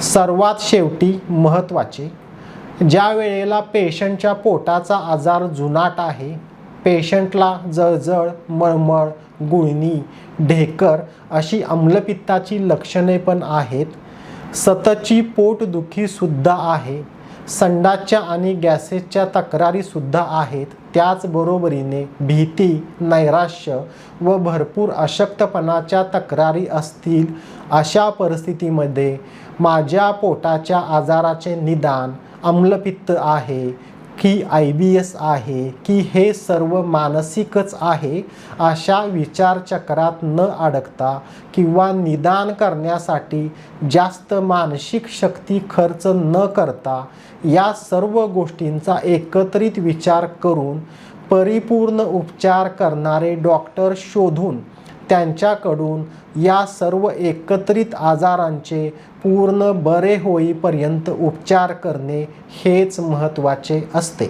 सर्वात शेवटी महत्त्वाचे, ज्या वेळेला पेशंटच्या पोटाचा आजार जुनाट आहे, पेशंटला जळजळ, मळमळ, गुळणी, ढेकर अशी आम्लपित्ताची लक्षणे पण आहेत, सततची पोटदुखीसुद्धा आहे, संडासच्या आणि गॅसेसच्या तक्रारीसुद्धा आहेत, त्याचबरोबरीने भीती, नैराश्य व भरपूर अशक्तपणाच्या तक्रारी असतील, अशा परिस्थितीमध्ये माझ्या पोटाच्या आजाराचे निदान आम्लपित्त आहे की IBS आहे की हे सर्व मानसिकच आहे, अशा विचारचक्रात न अडकता किंवा निदान करण्यासाठी जास्त मानसिक शक्ती खर्च न करता या सर्व गोष्टींचा एकत्रित विचार करून परिपूर्ण उपचार करणारे डॉक्टर शोधून त्यांच्याकडून या सर्व एकत्रित आजारांचे पूर्ण बरे होईपर्यंत उपचार करणे हेच महत्त्वाचे असते.